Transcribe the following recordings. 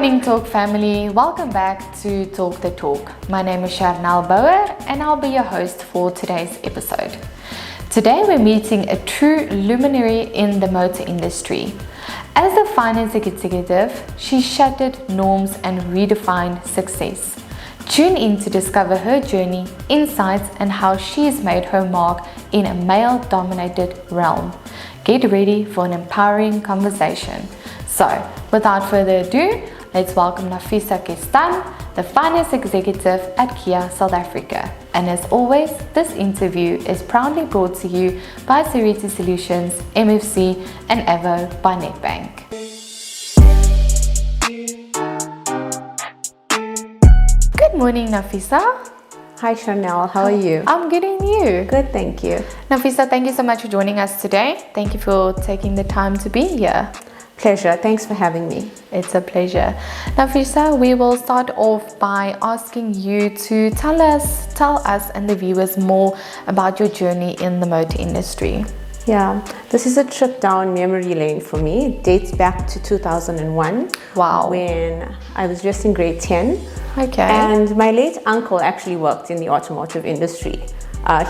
morning, Talk family. Welcome back to Talk the Talk. My name is Charnel Bauer and I'll be your host for today's episode. Today we're meeting a true luminary in the motor industry. As a finance executive, she shattered norms and redefined success. Tune in to discover her journey, insights, and how she's made her mark in a male-dominated realm. Get ready for an empowering conversation. So, without further ado, let's welcome Nafisa Kistan, the finance executive at Kia South Africa. And as always, this interview is proudly brought to you by Seriti Solutions, MFC, and Avo by Nedbank. Good morning, Nafisa. Hi Chanel, how are you? I'm good, and you? Good, thank you. Nafisa, thank you so much for joining us today. Thank you for taking the time to be here. Pleasure, thanks for having me. It's a pleasure. Nafisa, we will start off by asking you to tell us and the viewers more about your journey in the motor industry. Yeah, this is a trip down memory lane for me. It dates back to 2001. Wow. When I was just in grade 10. Okay. And my late uncle actually worked in the automotive industry.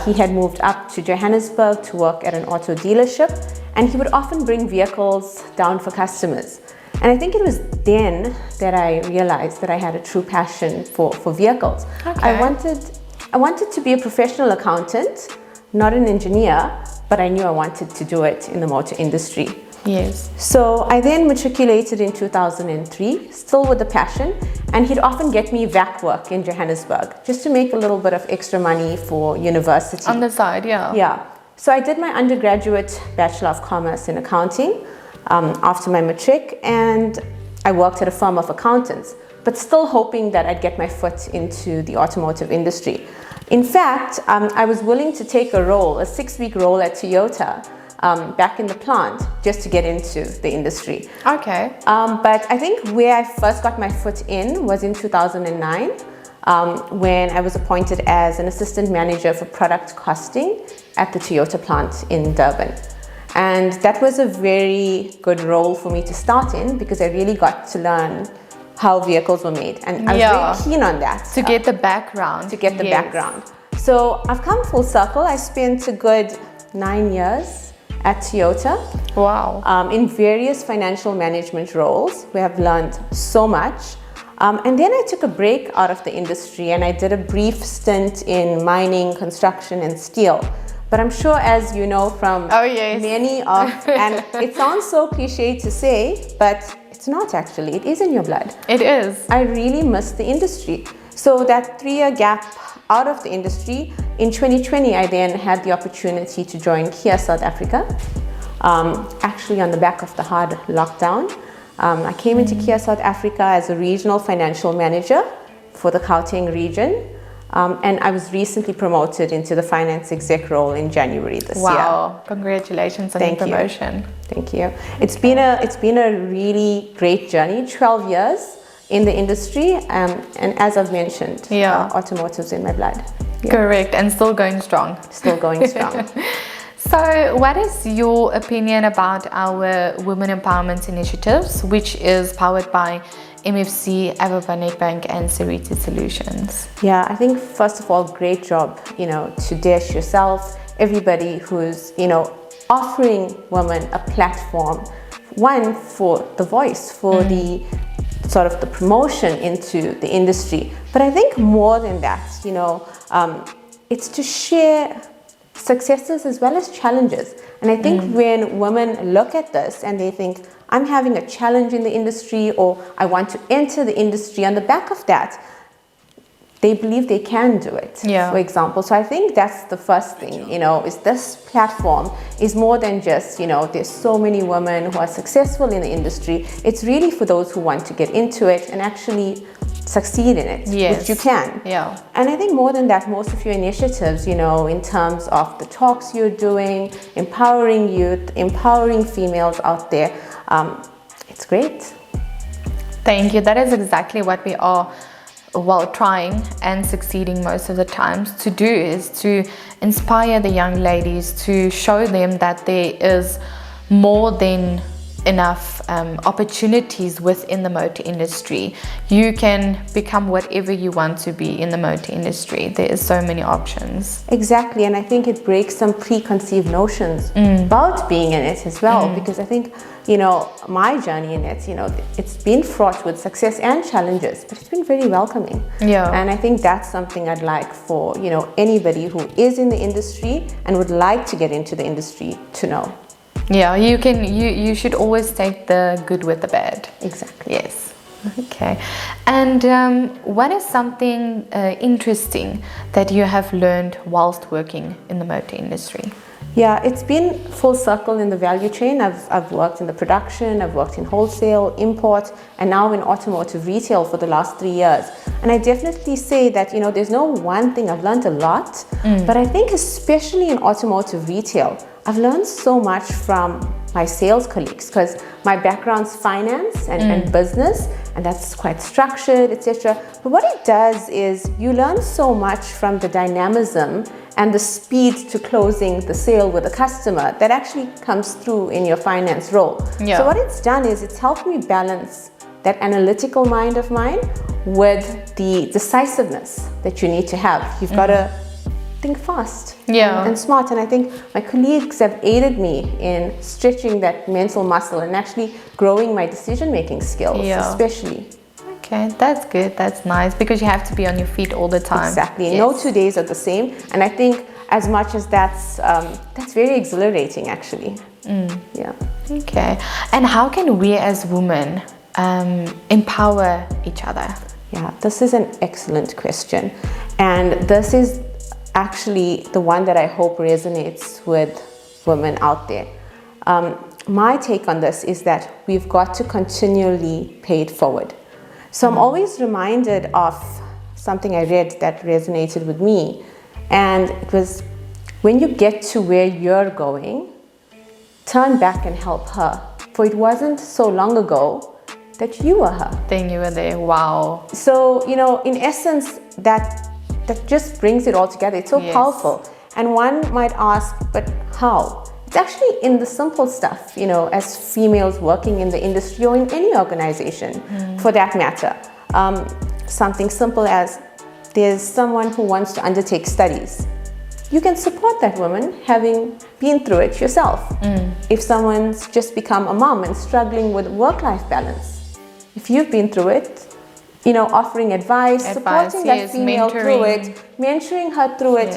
He had moved up to Johannesburg to work at an auto dealership, and he would often bring vehicles down for customers. And I think it was then that I realized that I had a true passion for vehicles. Okay. I wanted to be a professional accountant, not an engineer, but I knew I wanted to do it in the motor industry. Yes. So I then matriculated in 2003, still with the passion, and he'd often get me vac work in Johannesburg just to make a little bit of extra money for university. On the side, yeah. Yeah. So I did my undergraduate Bachelor of Commerce in accounting after my matric, and I worked at a firm of accountants, but still hoping that I'd get my foot into the automotive industry. In fact, I was willing to take a 6-week role at Toyota back in the plant just to get into the industry. Okay. But I think where I first got my foot in was in 2009 when I was appointed as an assistant manager for product costing at the Toyota plant in Durban. And that was a very good role for me to start in because I really got to learn how vehicles were made. And I was very keen on that. To get the background. Background. So I've come full circle. I spent a good 9 years at Toyota. Wow. In various financial management roles. We have learned so much. And then I took a break out of the industry and I did a brief stint in mining, construction, and steel. But I'm sure, as you know from many of, and it sounds so cliche to say, but it's not actually. It is in your blood. It is. I really missed the industry. So that 3-year gap out of the industry, in 2020, I then had the opportunity to join Kia South Africa, actually on the back of the hard lockdown. I came into Kia South Africa as a regional financial manager for the Gauteng region. And I was recently promoted into the finance exec role in January this year. Wow, congratulations on your promotion. Thank you. It's been a really great journey, 12 years in the industry, and as I've mentioned, automotive's in my blood. Yeah. Correct, and still going strong. Still going strong. So what is your opinion about our women empowerment initiatives, which is powered by MFC, Avo by Nedbank, and Seriti Solutions? Yeah, I think first of all, great job, to Dash yourself, everybody who's, offering women a platform, one for the voice, for the sort of the promotion into the industry. But I think more than that, it's to share successes as well as challenges. And I think when women look at this and they think, I'm having a challenge in the industry, or I want to enter the industry, on the back of that, they believe they can do it, for example. So I think that's the first thing, is this platform is more than just, there's so many women who are successful in the industry. It's really for those who want to get into it and actually succeed in it, which you can. Yeah. And I think more than that, most of your initiatives, in terms of the talks you're doing, empowering youth, empowering females out there, it's great. Thank you. That is exactly what we are trying and succeeding most of the times to do, is to inspire the young ladies, to show them that there is more than enough opportunities within the motor industry. You can become whatever you want to be in the motor industry. There is so many options. Exactly, and I think it breaks some preconceived notions about being in it as well, because I think, you know, my journey in it, you know, it's been fraught with success and challenges, but it's been very welcoming. Yeah. And I think that's something I'd like for, you know, anybody who is in the industry and would like to get into the industry to know. Yeah, you should always take the good with the bad. Exactly. Yes. Okay. And what is something interesting that you have learned whilst working in the motor industry? Yeah, it's been full circle in the value chain. I've worked in the production, I've worked in wholesale, import, and now in automotive retail for the last 3 years. And I definitely say that, you know, there's no one thing. I've learned a lot, but I think especially in automotive retail, I've learned so much from my sales colleagues, because my background's finance and business, and that's quite structured, etc. But what it does is you learn so much from the dynamism and the speed to closing the sale with a customer that actually comes through in your finance role. Yeah. So what it's done is it's helped me balance that analytical mind of mine with the decisiveness that you need to have. You've got to think fast and smart, and I think my colleagues have aided me in stretching that mental muscle and actually growing my decision-making skills, especially. Okay, that's good, that's nice, because you have to be on your feet all the time. Exactly. Yes. No 2 days are the same, and I think as much as that's very exhilarating actually. Yeah. Okay, and how can we as women empower each other? Yeah, this is an excellent question, and this is actually the one that I hope resonates with women out there. My take on this is that we've got to continually pay it forward. So I'm always reminded of something I read that resonated with me, and it was, when you get to where you're going, turn back and help her, for it wasn't so long ago that you were her. Then you were there. Wow. So, you know, in essence, that just brings it all together. It's so powerful. And one might ask, but how? It's actually in the simple stuff, you know, as females working in the industry or in any organization for that matter. Something simple as, there's someone who wants to undertake studies. You can support that woman having been through it yourself. If someone's just become a mom and struggling with work-life balance, if you've been through it, you know, offering advice, supporting that female through it, mentoring her through it,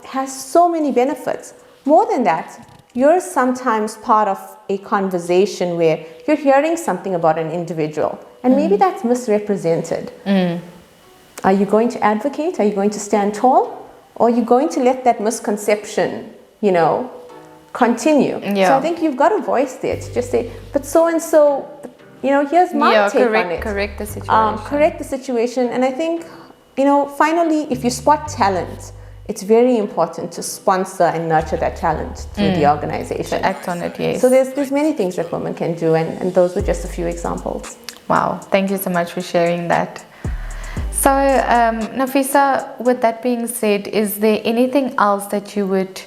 has so many benefits. More than that, you're sometimes part of a conversation where you're hearing something about an individual, and maybe that's misrepresented. Are you going to advocate? Are you going to stand tall? Or are you going to let that misconception, you know, continue? So I think you've got a voice there to just say, but so-and-so, you know, here's my take on it. Correct the situation. Correct the situation. And I think, you know, finally, if you spot talent, it's very important to sponsor and nurture that talent through the organization. To act on it, yes. So there's many things that women can do, and those were just a few examples. Wow, thank you so much for sharing that. So, Nafisa, with that being said, is there anything else that you would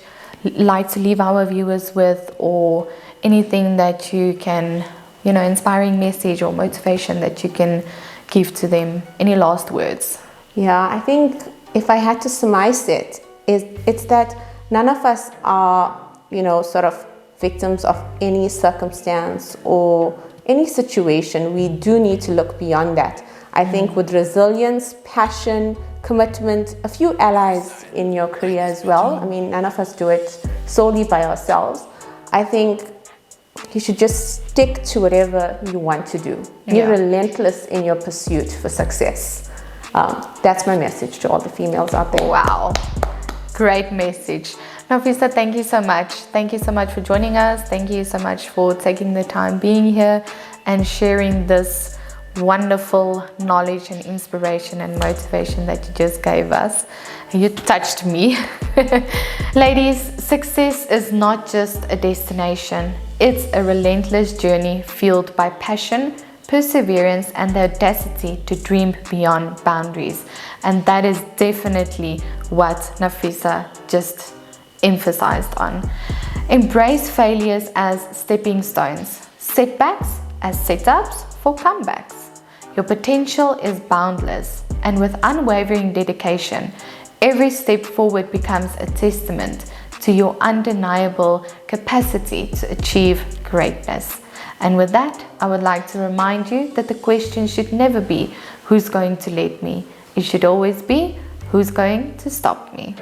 like to leave our viewers with, or anything that you can, you know, inspiring message or motivation that you can give to them? Any last words? Yeah, I think if I had to surmise it, it's that none of us are, you know, sort of victims of any circumstance or any situation. We do need to look beyond that. I think with resilience, passion, commitment, a few allies in your career as well. I mean, none of us do it solely by ourselves. I think you should just stick to whatever you want to do. Be relentless in your pursuit for success. That's my message to all the females out there. Wow, great message. Nafisa, thank you so much. Thank you so much for joining us. Thank you so much for taking the time being here and sharing this wonderful knowledge and inspiration and motivation that you just gave us. You touched me. Ladies, success is not just a destination. It's a relentless journey fueled by passion, perseverance, and the audacity to dream beyond boundaries. And that is definitely what Nafisa just emphasized on. Embrace failures as stepping stones. setbacks as setups for comebacks. Your potential is boundless, and with unwavering dedication, every step forward becomes a testament to your undeniable capacity to achieve greatness. And with that, I would like to remind you that the question should never be, who's going to let me? It should always be, who's going to stop me?